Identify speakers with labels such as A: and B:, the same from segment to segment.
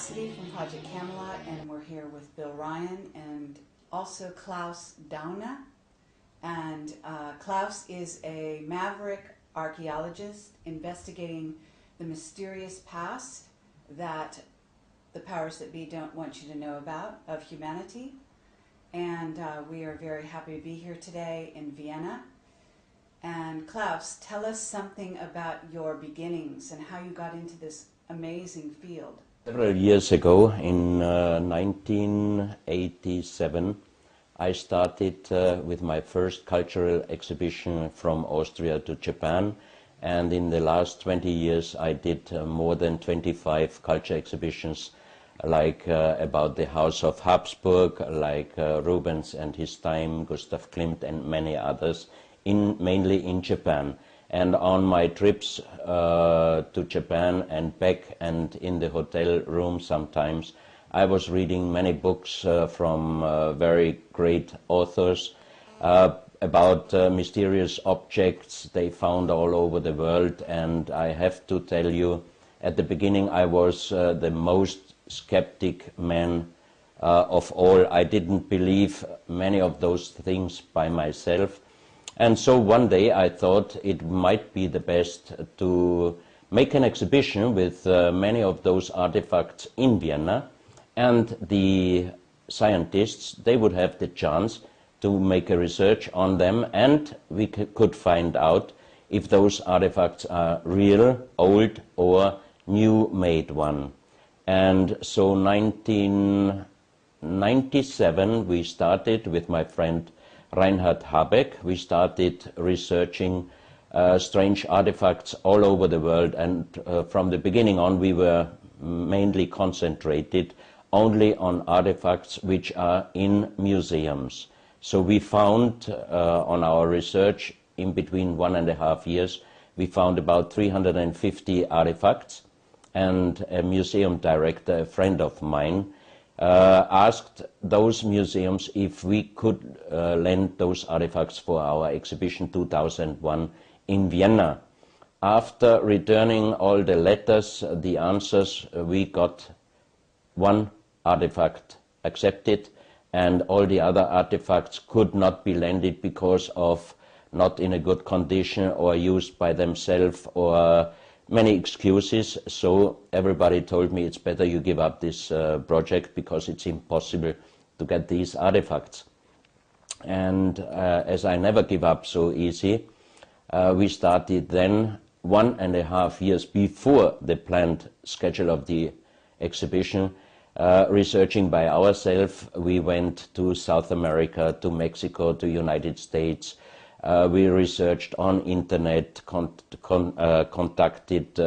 A: From Project Camelot, and we're here with Bill Ryan and also Klaus Dona. And Klaus is a maverick archaeologist investigating the mysterious past that the powers that be don't want you to know about of humanity. And we are very happy to be here today in Vienna. And Klaus, tell us something about your beginnings and how you got into this amazing field.
B: Several years ago, in 1987, I started with my first cultural exhibition from Austria to Japan, and in the last 20 years I did more than 25 culture exhibitions, like about the House of Habsburg, like Rubens and his time, Gustav Klimt and many others, mainly in Japan. And on my trips to Japan and back and in the hotel room sometimes, I was reading many books from very great authors about mysterious objects they found all over the world. And I have to tell you, at the beginning I was the most skeptic man of all. I didn't believe many of those things by myself. And so one day I thought it might be the best to make an exhibition with many of those artifacts in Vienna, and the scientists, they would have the chance to make a research on them, and we could find out if those artifacts are real, old or new made one. And so 1997 we started with my friend Reinhard Habeck. We started researching strange artifacts all over the world, and from the beginning on we were mainly concentrated only on artifacts which are in museums. So we found on our research in between 1.5 years, we found about 350 artifacts, and a museum director, a friend of mine, asked those museums if we could lend those artifacts for our exhibition 2001 in Vienna. After returning all the letters, the answers, we got one artifact accepted, and all the other artifacts could not be lended because of not in a good condition or used by themselves or many excuses. So everybody told me it's better you give up this project because it's impossible to get these artifacts. And as I never give up so easy, we started then 1.5 years before the planned schedule of the exhibition, researching by ourselves. We went to South America, to Mexico, to United States. We researched on internet, contacted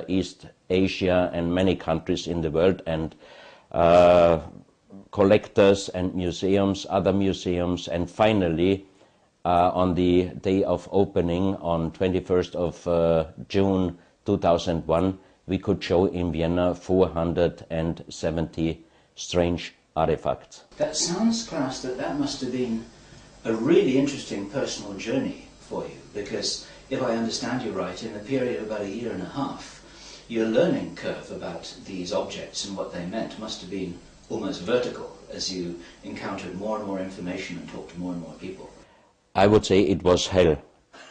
B: East Asia and many countries in the world, and collectors and museums, other museums, and finally on the day of opening on 21st of June 2001, we could show in Vienna 470 strange artifacts.
C: That sounds, Klaus, that must have been a really interesting personal journey for you, because if I understand you right, in a period of about 1.5 years, your learning curve about these objects and what they meant must have been almost vertical as you encountered more and more information and talked to more and more people.
B: I would say it was hell.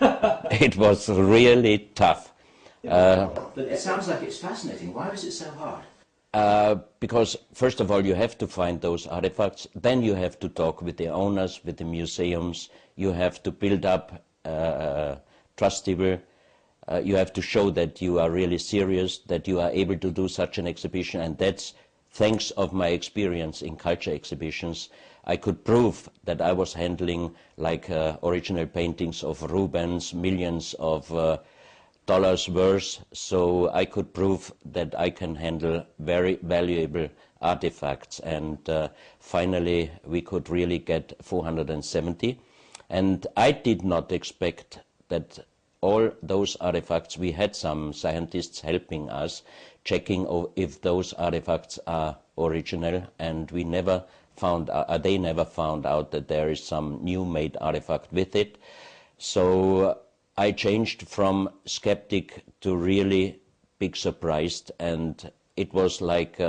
B: It was really tough.
C: But it sounds like it's fascinating. Why was it so hard?
B: Because first of all you have to find those artifacts, then you have to talk with the owners, with the museums, you have to build up trust level, you have to show that you are really serious, that you are able to do such an exhibition, and that's thanks of my experience in culture exhibitions. I could prove that I was handling like original paintings of Rubens, millions of dollars worth, so I could prove that I can handle very valuable artifacts, and finally we could really get 470, and I did not expect that all those artifacts, we had some scientists helping us, checking if those artifacts are original, and we never found they never found out that there is some new made artifact with it. So I changed from skeptic to really big surprised, and it was like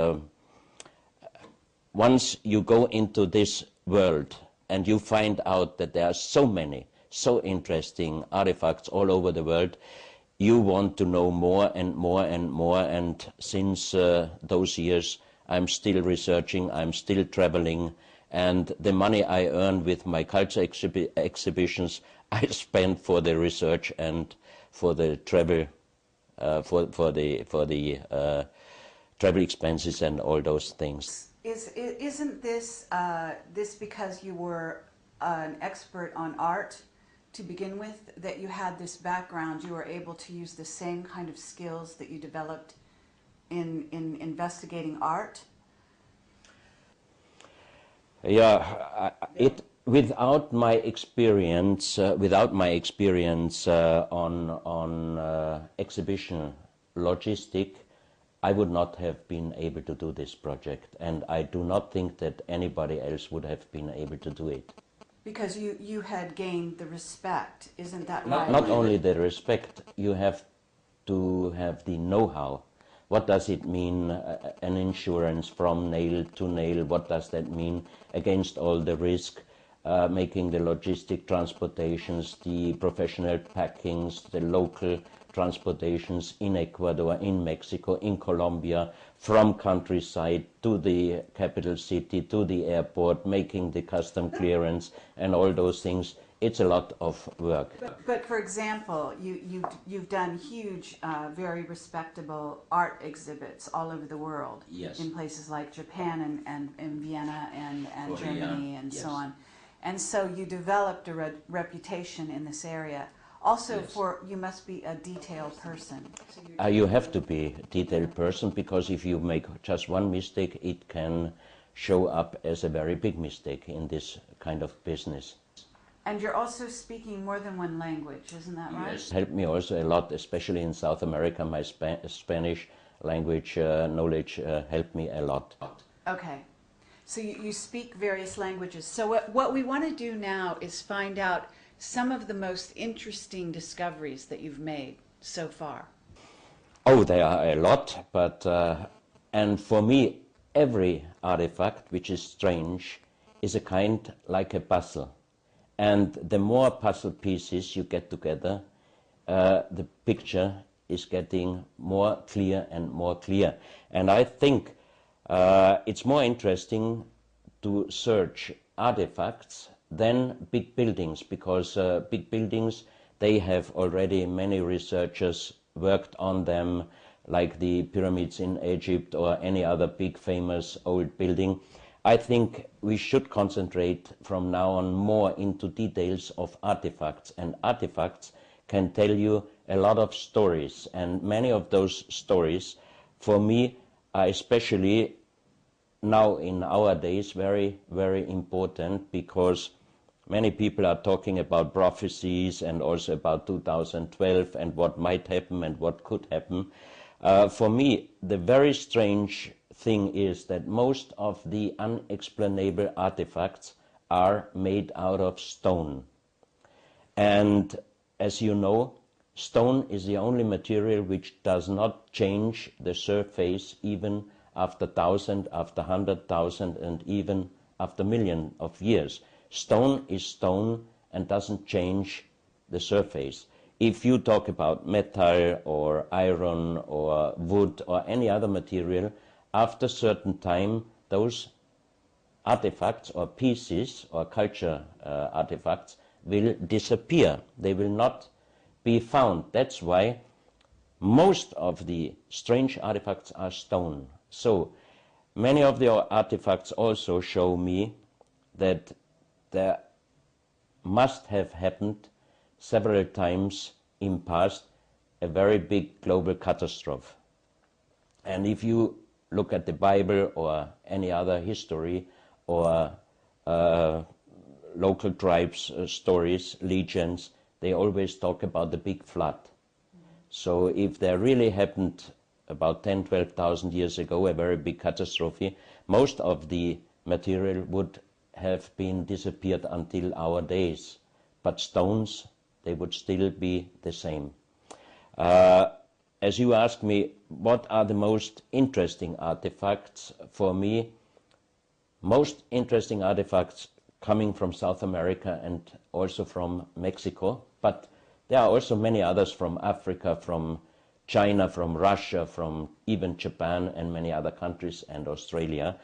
B: once you go into this world and you find out that there are so many so interesting artifacts all over the world, you want to know more and more and more, and since those years I'm still researching, I'm still traveling, and the money I earn with my culture exhibitions I spend for the research and for the travel, for the travel expenses and all those things.
A: Isn't this this because you were an expert on art to begin with, that you had this background, you were able to use the same kind of skills that you developed in investigating art?
B: Yeah, without my experience, on exhibition logistic, I would not have been able to do this project, and I do not think that anybody else would have been able to do it.
A: Because you had gained the respect, isn't that right?
B: Not only the respect, you have to have the know-how. What does it mean, an insurance from nail to nail? What does that mean against all the risk? Making the logistic transportations, the professional packings, the local transportations in Ecuador, in Mexico, in Colombia, from countryside to the capital city, to the airport, making the custom clearance and all those things. It's a lot of work.
A: But for example, you've done huge, very respectable art exhibits all over the world.
C: Yes.
A: In places like Japan and Vienna and Germany and
C: yes.
A: so on. And so you developed a reputation in this area. Also,
C: Yes.
A: you must be a detailed person. So
B: You have to be a detailed person, because if you make just one mistake, it can show up as a very big mistake in this kind of business.
A: And you're also speaking more than one language, isn't that right?
C: Yes.
B: Helped me also a lot, especially in South America. My Spanish language knowledge helped me a lot.
A: Okay. So you speak various languages. So what we want to do now is find out some of the most interesting discoveries that you've made so far.
B: Oh, there are a lot, but and for me, every artifact which is strange is a kind like a puzzle. And the more puzzle pieces you get together, the picture is getting more clear and more clear. And I think it's more interesting to search artifacts than big buildings, because big buildings, they have already many researchers worked on them, like the pyramids in Egypt or any other big famous old building. I think we should concentrate from now on more into details of artifacts, and artifacts can tell you a lot of stories, and many of those stories for me are especially now in our days very, very important, because many people are talking about prophecies and also about 2012 and what might happen and what could happen. For me, the very strange thing is that most of the unexplainable artifacts are made out of stone. And as you know, stone is the only material which does not change the surface even after 1,000, after 100,000, and even after million of years. Stone is stone and doesn't change the surface. If you talk about metal or iron or wood or any other material, after a certain time, those artifacts or pieces or culture artifacts will disappear. They will not be found. That's why most of the strange artifacts are stone. So many of the artifacts also show me that there must have happened several times in past a very big global catastrophe. And if you look at the Bible or any other history or local tribes' stories, legends, they always talk about the big flood. So if there really happened about 10, 12,000 years ago a very big catastrophe, most of the material would have been disappeared until our days. But stones, they would still be the same. As you asked me, what are the most interesting artifacts? For me, most interesting artifacts coming from South America and also from Mexico, but there are also many others from Africa, from China, from Russia, from even Japan and many other countries, and Australia.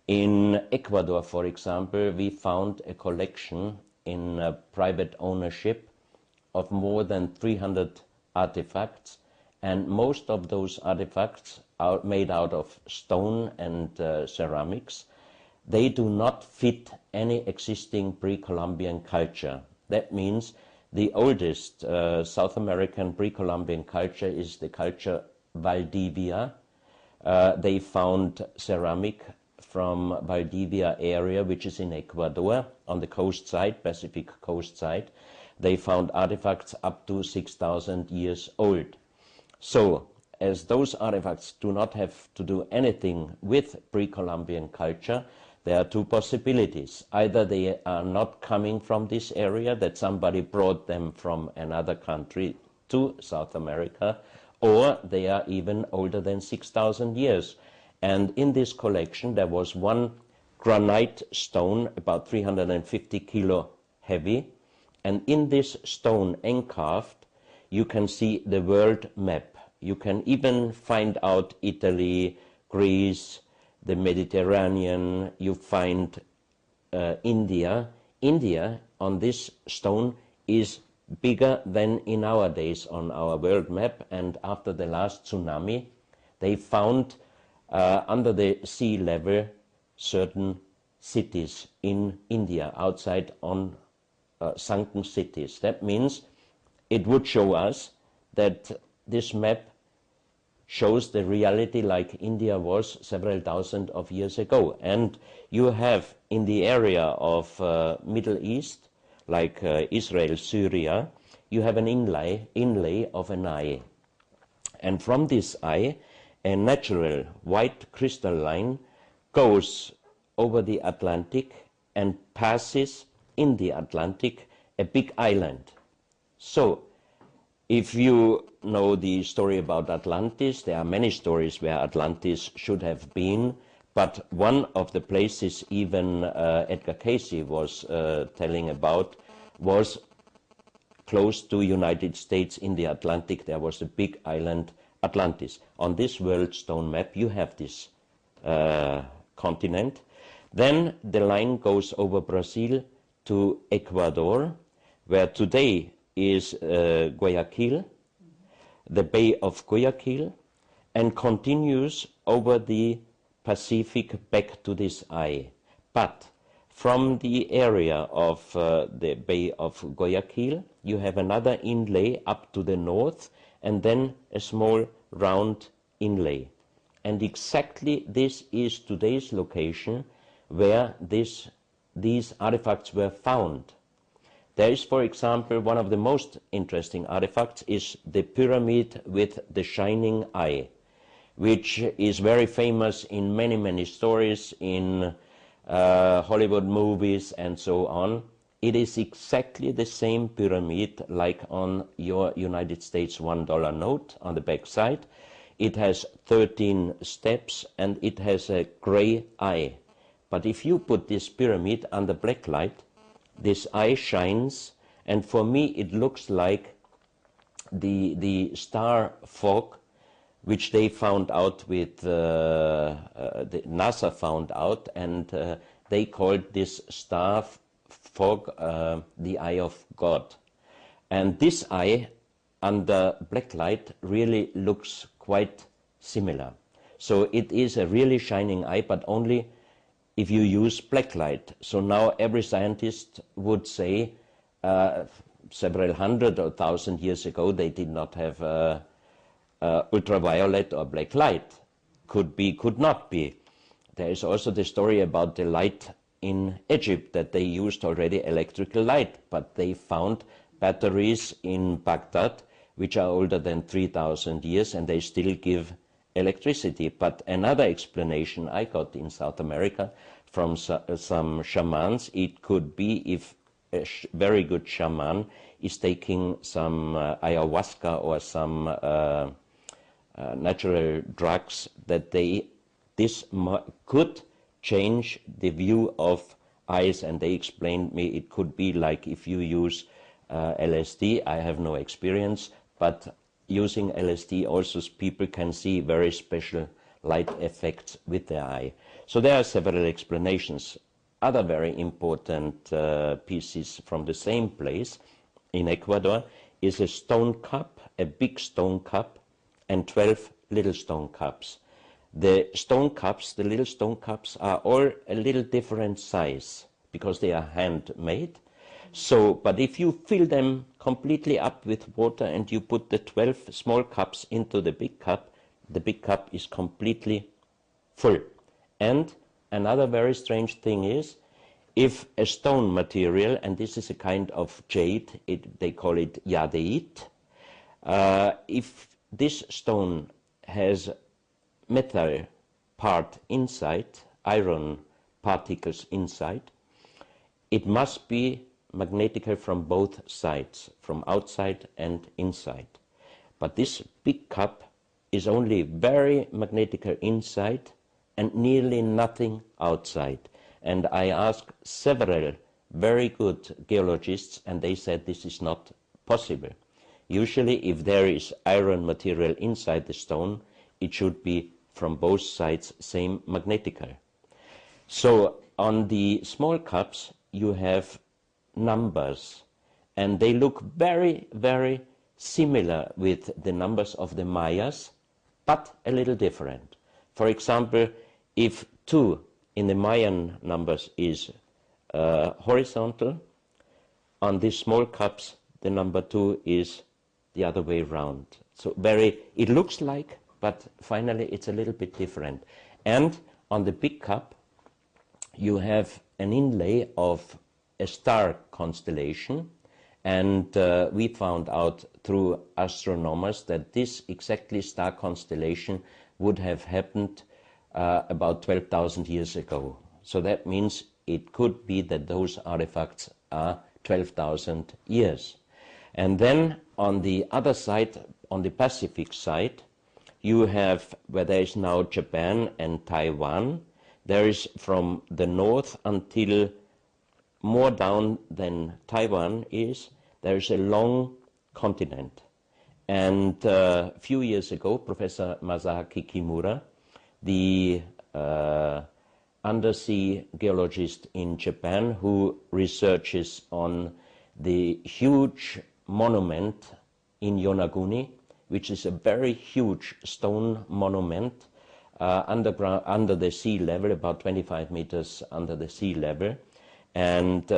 B: In Ecuador, for example, we found a collection in private ownership of more than 300 artifacts, and most of those artifacts are made out of stone and ceramics. They do not fit any existing pre-Columbian culture. That means the oldest South American pre-Columbian culture is the culture Valdivia. They found ceramic from Valdivia area, which is in Ecuador, on the coast side, Pacific coast side. They found artifacts up to 6,000 years old. So, as those artifacts do not have to do anything with pre-Columbian culture, there are two possibilities. Either they are not coming from this area, that somebody brought them from another country to South America, or they are even older than 6,000 years. And in this collection there was one granite stone, about 350 kilo heavy, and in this stone encarved you can see the world map. You can even find out Italy, Greece, the Mediterranean, you find India. India on this stone is bigger than in our days on our world map, and after the last tsunami they found under the sea level certain cities in India, outside on sunken cities. That means it would show us that this map shows the reality like India was several thousand of years ago. And you have in the area of Middle East, like Israel, Syria, you have an inlay of an eye. And from this eye, a natural white crystal line goes over the Atlantic and passes in the Atlantic a big island. So, if you know the story about Atlantis, there are many stories where Atlantis should have been, but one of the places even Edgar Cayce was telling about was close to United States in the Atlantic. There was a big island, Atlantis. On this world stone map, you have this continent. Then the line goes over Brazil to Ecuador, where today is Guayaquil, the Bay of Guayaquil, and continues over the Pacific back to this eye. But from the area of the Bay of Guayaquil, you have another inlay up to the north, and then a small round inlay. And exactly this is today's location where these artifacts were found. There is, for example, one of the most interesting artifacts is the pyramid with the shining eye, which is very famous in many, many stories, in Hollywood movies and so on. It is exactly the same pyramid like on your United States $1 note on the back side. It has 13 steps and it has a gray eye. But if you put this pyramid under black light, this eye shines, and for me it looks like the star fog, which they found out with, the NASA found out, and they called this star fog the eye of God. And this eye under black light really looks quite similar. So it is a really shining eye, but only if you use black light. So now every scientist would say several hundred or thousand years ago they did not have ultraviolet or black light. Could be, could not be. There is also the story about the light in Egypt, that they used already electrical light, but they found batteries in Baghdad which are older than 3,000 years and they still give electricity. But another explanation I got in South America from some shamans, it could be if a very good shaman is taking some ayahuasca or some natural drugs, that this could change the view of eyes, and they explained me it could be like if you use LSD. I have no experience, but using LSD also people can see very special light effects with their eye. So there are several explanations. Other very important pieces from the same place in Ecuador is a stone cup, a big stone cup, and 12 little stone cups. The stone cups, the little stone cups, are all a little different size because they are handmade. So, but if you fill them completely up with water and you put the 12 small cups into the big cup is completely full. And another very strange thing is, if a stone material, and this is a kind of jade, they call it jadeite, if this stone has metal part inside, iron particles inside, it must be magnetical from both sides, from outside and inside. But this big cup is only very magnetical inside and nearly nothing outside. And I asked several very good geologists, and they said this is not possible. Usually, if there is iron material inside the stone, it should be from both sides same magnetical. So on the small cups, you have numbers, and they look very, very similar with the numbers of the Mayas, but a little different. For example, if 2 in the Mayan numbers is horizontal, on these small cups, the number 2 is the other way around. So it looks like, but finally it's a little bit different. And on the big cup, you have an inlay of a star constellation, and we found out through astronomers that this exactly star constellation would have happened about 12,000 years ago. So that means it could be that those artifacts are 12,000 years. And then on the other side, on the Pacific side, you have where there is now Japan and Taiwan. There is from the north until more down than Taiwan is, there is a long continent. And a few years ago, Professor Masahaki Kimura, the undersea geologist in Japan who researches on the huge monument in Yonaguni, which is a very huge stone monument underground, under the sea level, about 25 meters under the sea level. And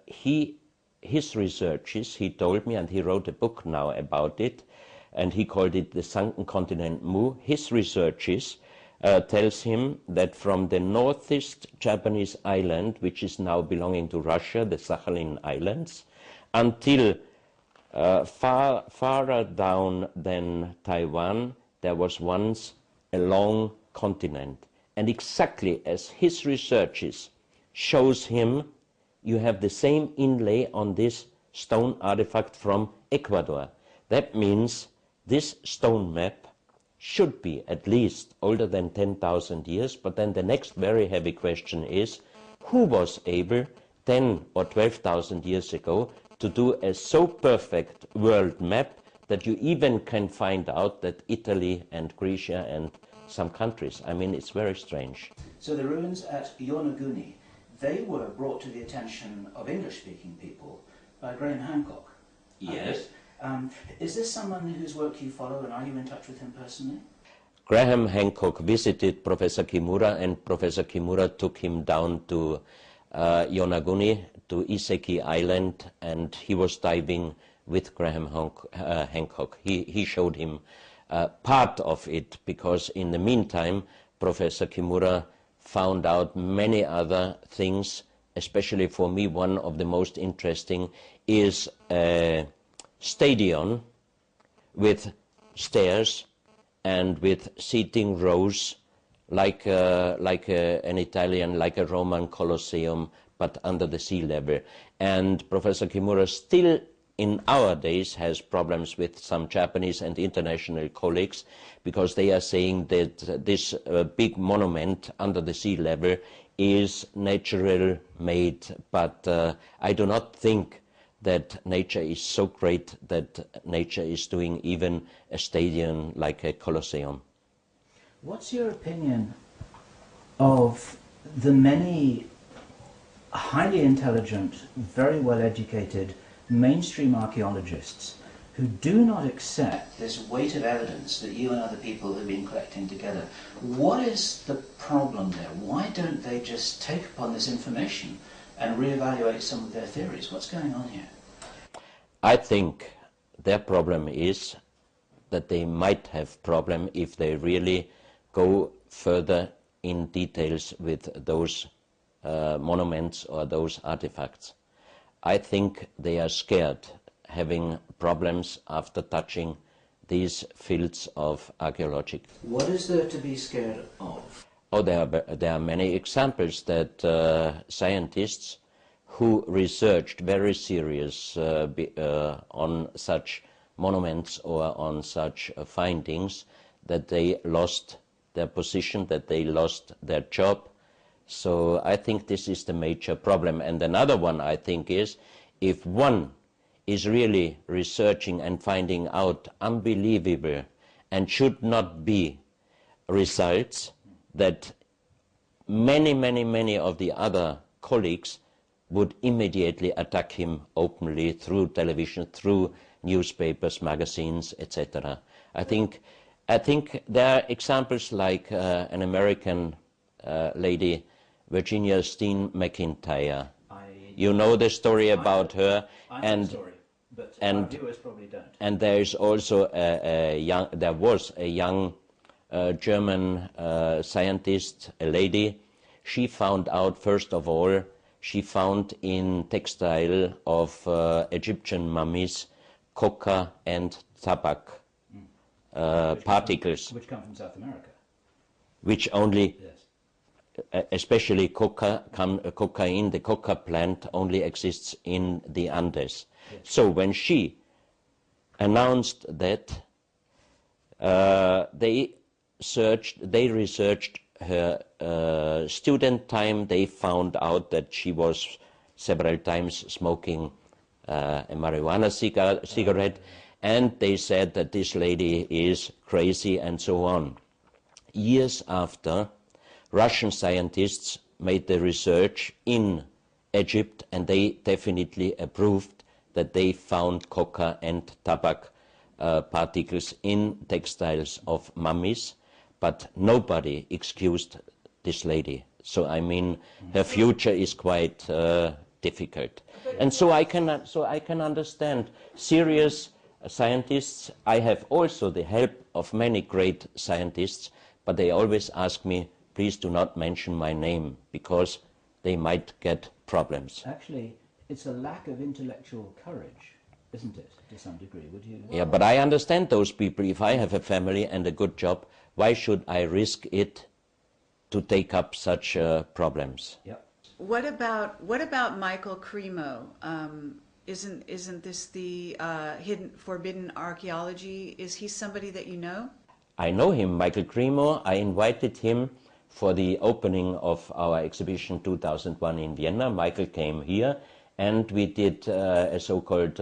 B: his researches, he told me, and he wrote a book now about it, and he called it The Sunken Continent Mu. His researches tells him that from the northeast Japanese island, which is now belonging to Russia, the Sakhalin Islands, until farther down than Taiwan, there was once a long continent. And exactly as his researches shows him, you have the same inlay on this stone artifact from Ecuador. That means this stone map should be at least older than 10,000 years, but then the next very heavy question is, who was able 10 or 12,000 years ago to do a so perfect world map that you even can find out that Italy and Greece and some countries, I mean, it's very strange.
C: So the ruins at Yonaguni, they were brought to the attention of English-speaking people by Graham Hancock.
B: Yes.
C: Is this someone whose work you follow, and are you in touch with him personally?
B: Graham Hancock visited Professor Kimura, and Professor Kimura took him down to Yonaguni, to Iseki Island, and he was diving with Graham Hancock. He showed him part of it, because in the meantime, Professor Kimura found out many other things. Especially for me, one of the most interesting is a stadion with stairs and with seating rows, like an Italian, like a Roman Colosseum, but under the sea level. And Professor Kimura still in our days has problems with some Japanese and international colleagues, because they are saying that this big monument under the sea level is natural made, but I do not think that nature is so great that nature is doing even a stadium like a Colosseum.
C: What's your opinion of the many highly intelligent, very well educated mainstream archaeologists who do not accept this weight of evidence that you and other people have been collecting together? What is the problem there? Why don't they just take upon this information and reevaluate some of their theories? What's going on here?
B: I think their problem is that they might have problem if they really go further in details with those monuments or those artifacts. I think they are scared having problems after touching these fields of archaeology.
C: What is there to be scared of?
B: Oh, there are many examples that scientists who researched very serious on such monuments or on such findings, that they lost their position, that they lost their job. So I think this is the major problem. And another one, I think, is if one is really researching and finding out unbelievable and should not be results, that many of the other colleagues would immediately attack him openly through television, through newspapers, magazines, etc. I think there are examples like an American lady, Virginia Steen McIntyre. You know the story about her, and our viewers probably don't. And there is also there was a young German scientist, a lady. She found out, first of all, she found in textile of Egyptian mummies coca and tobacco particles.
C: Which come from South America.
B: Which only,
C: yes.
B: Especially cocaine, the coca plant only exists in the Andes. Yes. So when she announced that, they researched her student time. They found out that she was several times smoking a marijuana cigarette, and they said that this lady is crazy and so on. Years after, Russian scientists made the research in Egypt, and they definitely approved that they found coca and tobacco particles in textiles of mummies, but nobody excused this lady. So I mean, her future is quite difficult. And so I can understand serious scientists. I have also the help of many great scientists, but they always ask me, please do not mention my name, because they might get problems.
C: Actually, it's a lack of intellectual courage, isn't it, to some degree? Would you?
B: Yeah, but I understand those people. If I have a family and a good job, why should I risk it to take up such problems?
C: Yep.
A: What about Michael Cremo? Isn't this the forbidden archaeology? Is he somebody that you know?
B: I know him, Michael Cremo. I invited him for the opening of our exhibition 2001 in Vienna. Michael came here, and we did a so-called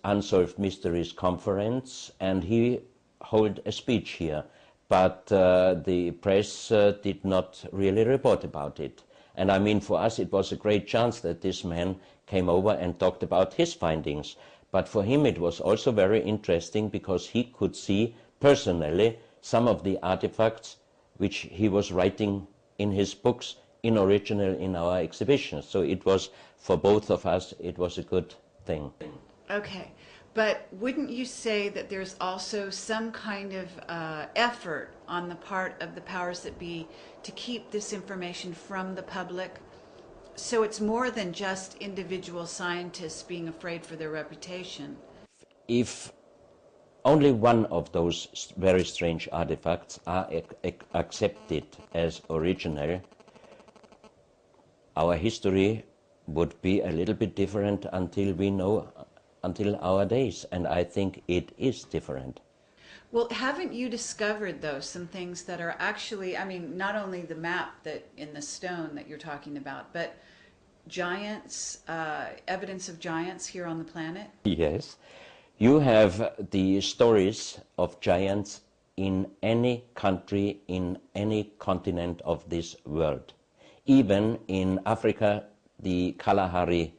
B: Unsolved Mysteries conference, and he held a speech here. But the press did not really report about it. And I mean, for us it was a great chance that this man came over and talked about his findings. But for him it was also very interesting, because he could see personally some of the artifacts which he was writing in his books in original in our exhibition. So it was, for both of us, it was a good thing.
A: Okay. But wouldn't you say that there's also some kind of effort on the part of the powers that be to keep this information from the public? So it's more than just individual scientists being afraid for their reputation.
B: If only one of those very strange artifacts are accepted as original, our history would be a little bit different until our days, and I think it is different.
A: Well, haven't you discovered, though, some things that are actually, I mean, not only the map that in the stone that you're talking about, but giants, evidence of giants here on the planet?
B: Yes. You have the stories of giants in any country, in any continent of this world. Even in Africa, the Kalahari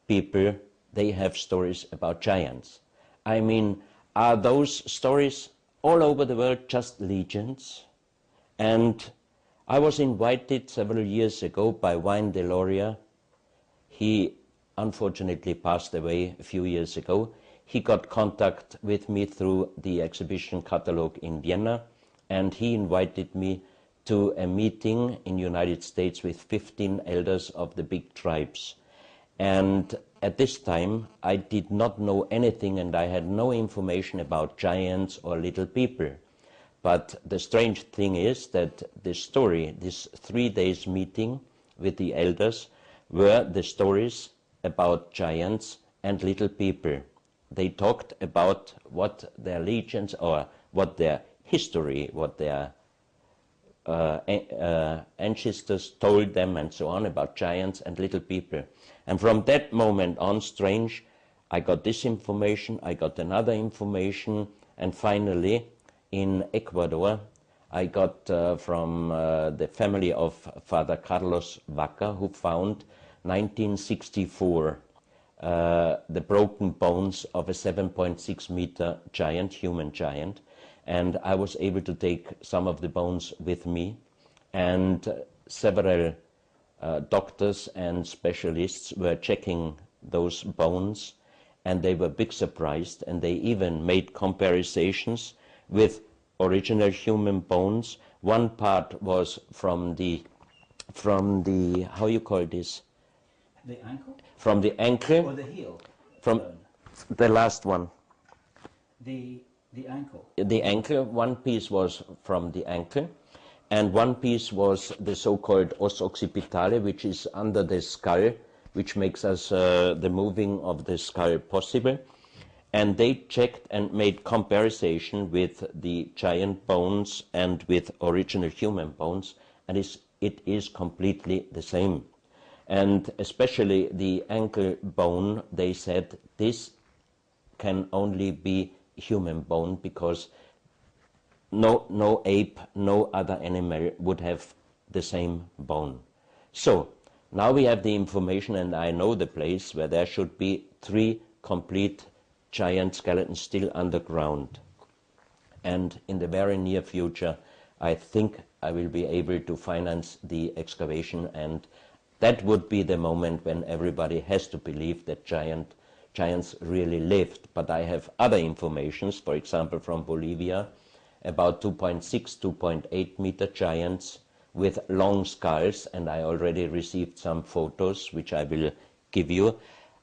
B: people, they have stories about giants. I mean, are those stories all over the world just legends? And I was invited several years ago by Wayne Deloria. He unfortunately passed away a few years ago. He got contact with me through the exhibition catalog in Vienna, and he invited me to a meeting in the United States with 15 elders of the big tribes. And at this time, I did not know anything, and I had no information about giants or little people. But the strange thing is that the story, this 3 days meeting with the elders, were the stories about giants and little people. They talked about what their legends, or what their history, what their ancestors told them, and so on, about giants and little people. And from that moment on, strange, I got this information, I got another information, and finally, in Ecuador, I got from the family of Father Carlos Vaca, who found 1964 the broken bones of a 7.6 meter giant, human giant, and I was able to take some of the bones with me, and several doctors and specialists were checking those bones, and they were big surprised, and they even made comparisons with original human bones. One part was from the how you call this?
C: The ankle?
B: From the ankle.
C: Or the heel?
B: From the last one.
C: The ankle?
B: The ankle, one piece was from the ankle, and one piece was the so-called os occipitale, which is under the skull, which makes us the moving of the skull possible. And they checked and made comparison with the giant bones and with original human bones, and it is completely the same. And especially the ankle bone, they said this can only be human bone because no ape, no other animal would have the same bone. So now we have the information, and I know the place where there should be 3 complete giant skeletons still underground. And in the very near future, I think I will be able to finance the excavation, and that would be the moment when everybody has to believe that giants really lived. But I have other informations, for example from Bolivia, about 2.6, 2.8 meter giants with long skulls, and I already received some photos which I will give you.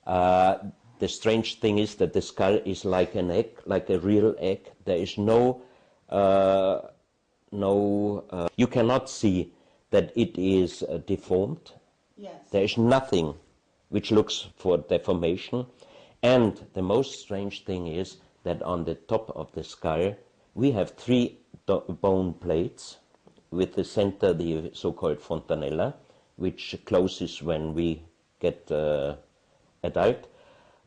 B: The strange thing is that the skull is like an egg, like a real egg. There is you cannot see that it is deformed.
A: Yes.
B: There is nothing which looks for deformation. And the most strange thing is that on the top of the skull we have 3 bone plates, with the center the so-called fontanella, which closes when we get adult.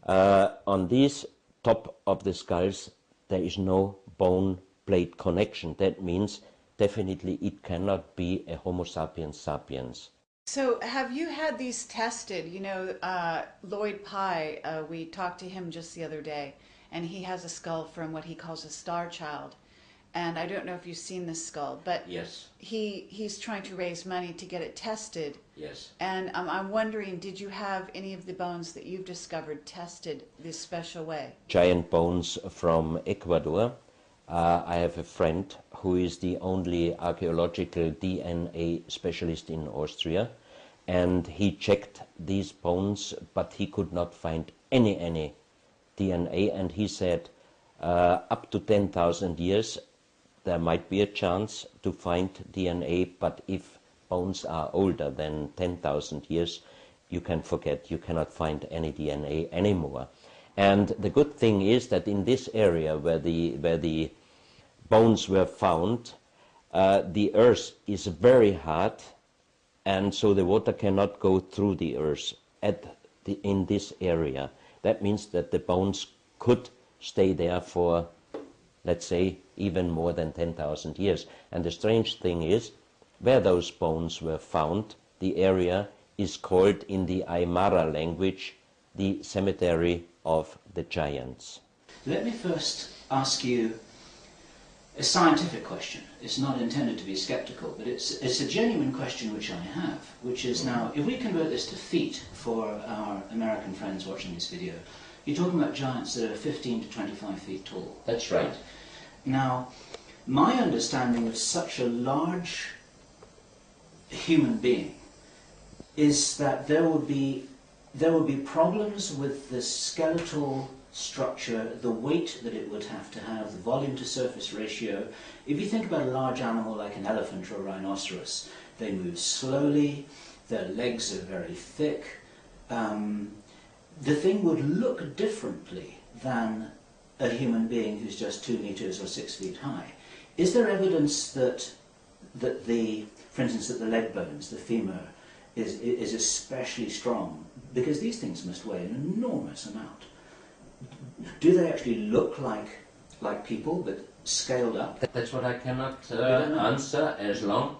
B: On this top of the skulls there is no bone plate connection. That means definitely it cannot be a Homo sapiens sapiens.
A: So have you had these tested? You know, Lloyd Pye, we talked to him just the other day, and he has a skull from what he calls a star child. And I don't know if you've seen this skull, but
B: Yes.
A: he's trying to raise money to get it tested.
B: Yes.
A: And I'm wondering, did you have any of the bones that you've discovered tested this special way?
B: Giant bones from Ecuador. I have a friend who is the only archaeological DNA specialist in Austria, and he checked these bones, but he could not find any DNA, and he said up to 10,000 years there might be a chance to find DNA, but if bones are older than 10,000 years, you can forget, you cannot find any DNA anymore. And the good thing is that in this area where the bones were found, the earth is very hard, and so the water cannot go through the earth in this area. That means that the bones could stay there for, let's say, even more than 10,000 years. And the strange thing is, where those bones were found, the area is called in the Aymara language the cemetery of the giants.
C: Let me first ask you a scientific question. It's not intended to be skeptical, but it's a genuine question which I have, which is now, if we convert this to feet for our American friends watching this video, you're talking about giants that are 15 to 25 feet tall.
B: That's right.
C: Now, my understanding of such a large human being is that there will be problems with the skeletal structure, the weight that it would have, the volume to surface ratio. If you think about a large animal like an elephant or a rhinoceros, they move slowly, their legs are very thick. The thing would look differently than a human being who's just 2 meters or 6 feet high. Is there evidence that for instance, that the leg bones, the femur, is especially strong? Because these things must weigh an enormous amount. Do they actually look like people, but scaled up?
B: That's what I cannot answer, as long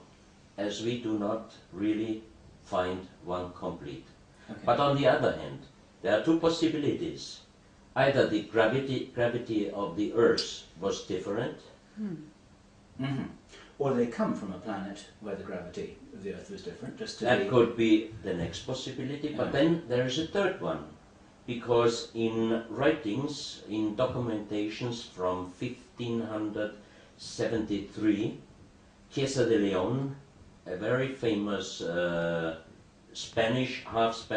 B: as we do not really find one complete.
C: Okay.
B: But on the other hand, there are 2 possibilities. Either the gravity of the Earth was different,
C: or they come from a planet where the gravity of the Earth was different.
B: That could be the next possibility, but then there is a third one. Because in writings, in documentations from 1573, Chiesa de Leon, a very famous Spanish, half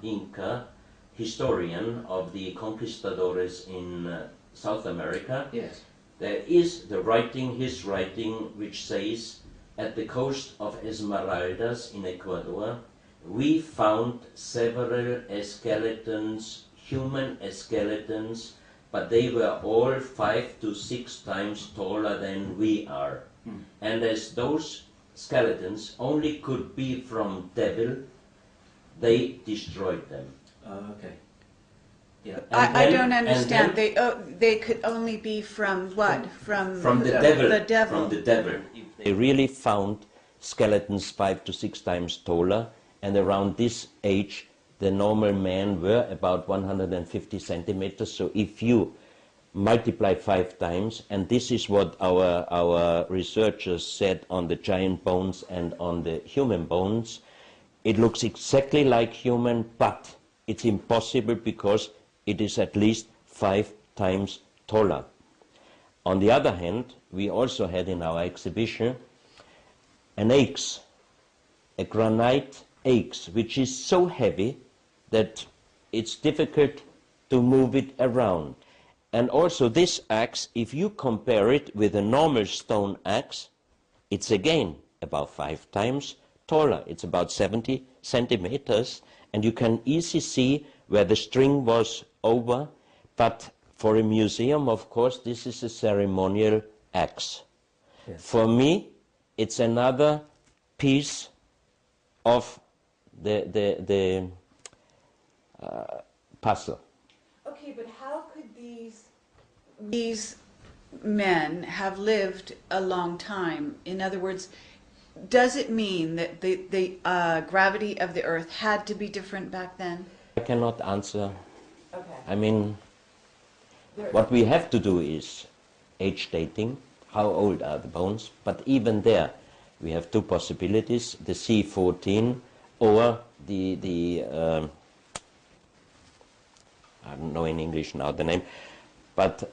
B: Inca historian of the conquistadores in South America,
C: yes.
B: There is his writing, which says, at the coast of Esmeraldas in Ecuador, we found several skeletons, human skeletons, but they were all 5 to 6 times taller than we are. And as those skeletons only could be from devil, They destroyed them.
C: Oh, okay. Yeah.
A: I don't understand. They could only be from what?
B: From the devil.
A: The devil.
B: From the devil. They really found skeletons 5 to 6 times taller, and around this age, the normal men were about 150 centimeters. So if you multiply 5 times, and this is what our researchers said on the giant bones and on the human bones, it looks exactly like human, but it's impossible because it is at least 5 times taller. On the other hand, we also had in our exhibition an axe, a granite axe, which is so heavy that it's difficult to move it around. And also this axe, if you compare it with a normal stone axe, it's again about 5 times taller. It's about 70 centimeters, and you can easily see where the string was over. But for a museum, of course, this is a ceremonial axe. Yes. For me, it's another piece of the puzzle.
A: Okay, but how could these men have lived a long time? In other words, does it mean that the gravity of the Earth had to be different back then?
B: I cannot answer.
A: Okay.
B: I mean, what we have to do is age dating. How old are the bones? But even there, we have 2 possibilities: the C14 or the I don't know in English now the name, but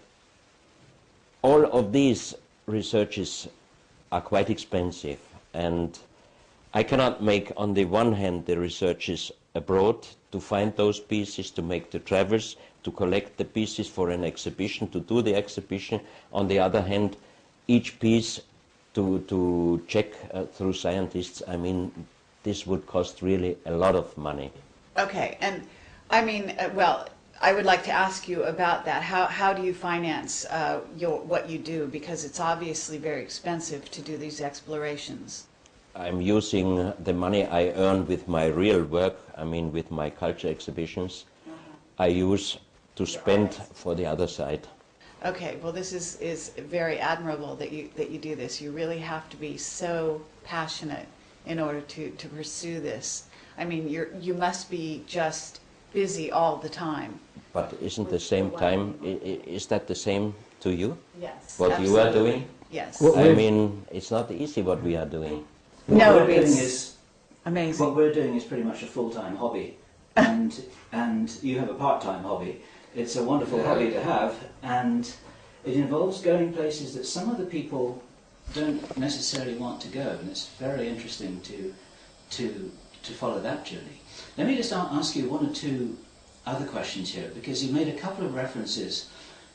B: all of these researches are quite expensive, and I cannot make on the one hand the researches abroad to find those pieces, to make the travels, to collect the pieces for an exhibition, to do the exhibition. On the other hand, each piece to check through scientists. I mean, this would cost really a lot of money.
A: Okay, and I mean, well, I would like to ask you about that. How do you finance what you do? Because it's obviously very expensive to do these explorations.
B: I'm using the money I earn with my real work, I mean with my culture exhibitions, I use to spend for the other side.
A: Okay, well this is very admirable that you do this. You really have to be so passionate in order to pursue this. I mean, you must be just busy all the time.
B: But isn't the same time, is that the same to you?
A: Yes.
B: What
A: absolutely.
B: you are doing?
A: Yes.
B: Well, I mean, it's not easy what we are doing.
A: No,
C: what we're doing
A: it's
C: is
A: amazing.
C: What we're doing is pretty much a full-time hobby, and you have a part-time hobby. It's a wonderful hobby to have, and it involves going places that some other people don't necessarily want to go, and it's very interesting to follow that journey. Let me just ask you 1 or 2 other questions here, because you made a couple of references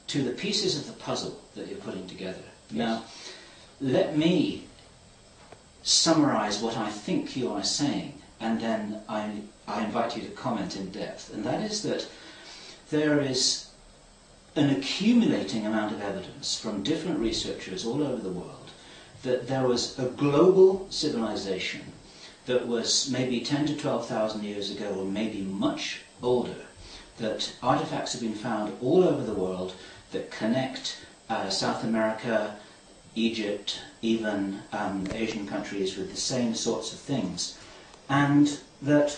C: to the pieces of the puzzle that you're putting together. Yes. Now, let me summarize what I think you are saying, and then I invite you to comment in depth, and that is that there is an accumulating amount of evidence from different researchers all over the world that there was a global civilization that was maybe 10 to 12,000 years ago, or maybe much older, that artifacts have been found all over the world that connect South America, Egypt, even Asian countries with the same sorts of things, and that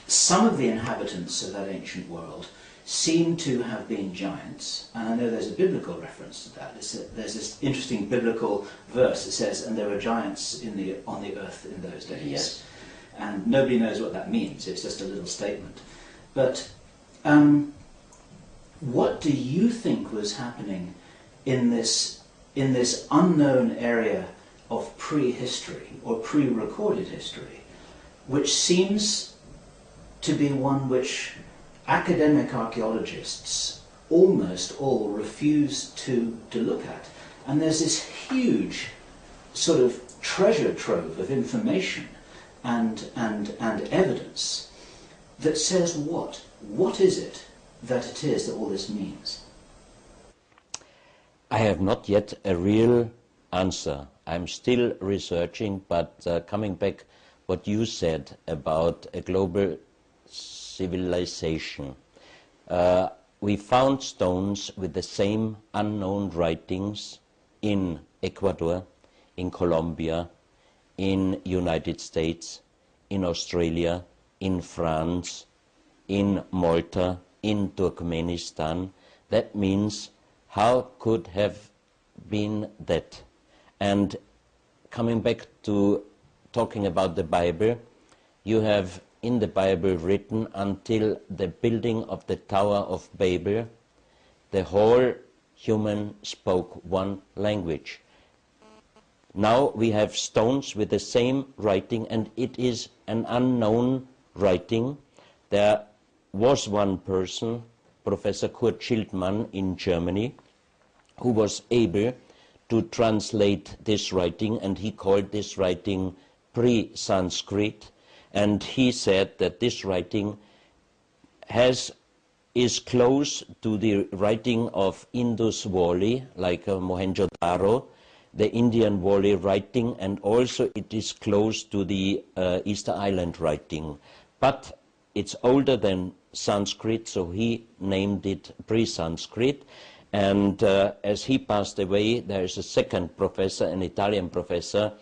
C: some of the inhabitants of that ancient world seem to have been giants, and I know there's a biblical reference to that. There's this interesting biblical verse that says, and there were giants on the earth in those days. Yes. And nobody knows what that means, it's just a little statement. But what do you think was happening in this unknown area of prehistory, or pre-recorded history, which seems to be one which academic archaeologists almost all refuse to look at? And there's this huge sort of treasure trove of information and evidence that says what? What is it that all this means?
B: I have not yet a real answer. I'm still researching, but coming back what you said about a global civilization. We found stones with the same unknown writings in Ecuador, in Colombia, in United States, in Australia, in France, in Malta, in Turkmenistan. That means, how could have been that? And coming back to talking about the Bible, you have in the Bible written, until the building of the Tower of Babel, the whole human spoke one language. Now we have stones with the same writing, and it is an unknown writing. There was one person, Professor Kurt Schildmann in Germany, who was able to translate this writing, and he called this writing pre-Sanskrit, and he said that this writing is close to the writing of Indus Valley, like Mohenjo-daro, the Indian Valley writing, and also it is close to the Easter Island writing. But it's older than Sanskrit, so he named it pre-Sanskrit. And as he passed away, there is a second professor, an Italian professor,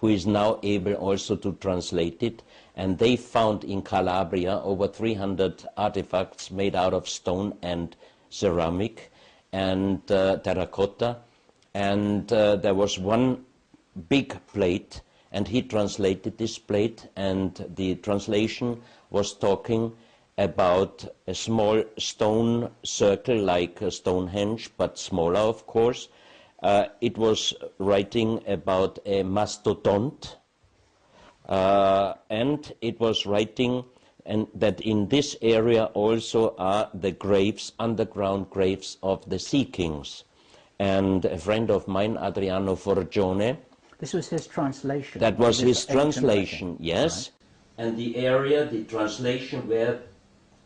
B: who is now able also to translate it. And they found in Calabria over 300 artifacts made out of stone and ceramic and terracotta. And there was one big plate, and he translated this plate, and the translation was talking about a small stone circle like Stonehenge, but smaller, of course. It was writing about a mastodont, and it was writing that in this area also are the graves, underground graves of the sea kings. And a friend of mine, Adriano Forgione.
D: This was his translation.
B: That was his translation, yes.
D: Right.
B: And the area, the translation, where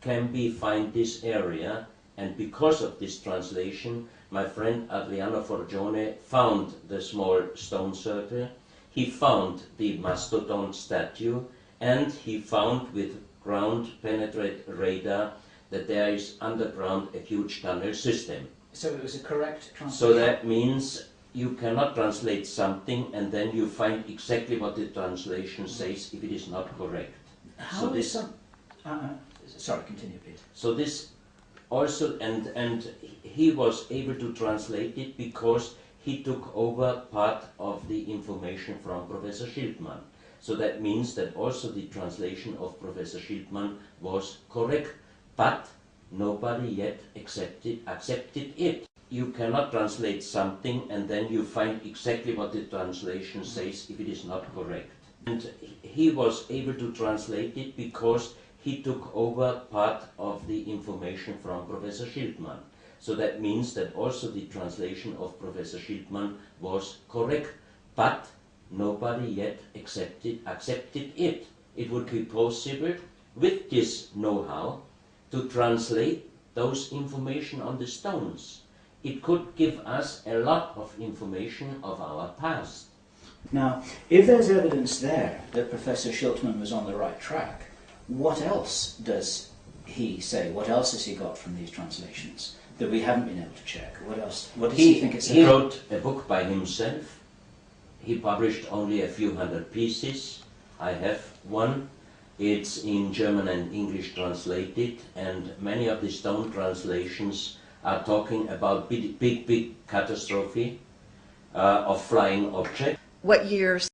B: can we find this area? And because of this translation, my friend Adriano Forgione found the small stone circle, he found the mastodon statue, and he found with ground-penetrate radar that there is underground a huge tunnel system.
C: So it was a correct translation?
B: So that means you cannot translate something and then you find exactly what the translation says if it is not correct.
C: How
B: so
C: is some... sorry, continue, please.
B: So this also, and he was able to translate it because he took over part of the information from Professor Schildmann. So that means that also the translation of Professor Schildmann was correct, but nobody yet accepted it. You cannot translate something and then you find exactly what the translation says if it is not correct. And he was able to translate it because he took over part of the information from Professor Schildmann. So that means that also the translation of Professor Schildmann was correct, but nobody yet accepted it. It would be possible with this know-how to translate those information on the stones. It could give us a lot of information of our past.
C: Now, if there's evidence there that Professor Schildmann was on the right track, what else does he say? What else has he got from these translations that we haven't been able to check? What else? What does he think it's about?
B: He wrote a book by himself. He published only a few hundred pieces. I have one. It's in German and English translated, and many of the stone translations are talking about big catastrophe of flying objects.
A: What years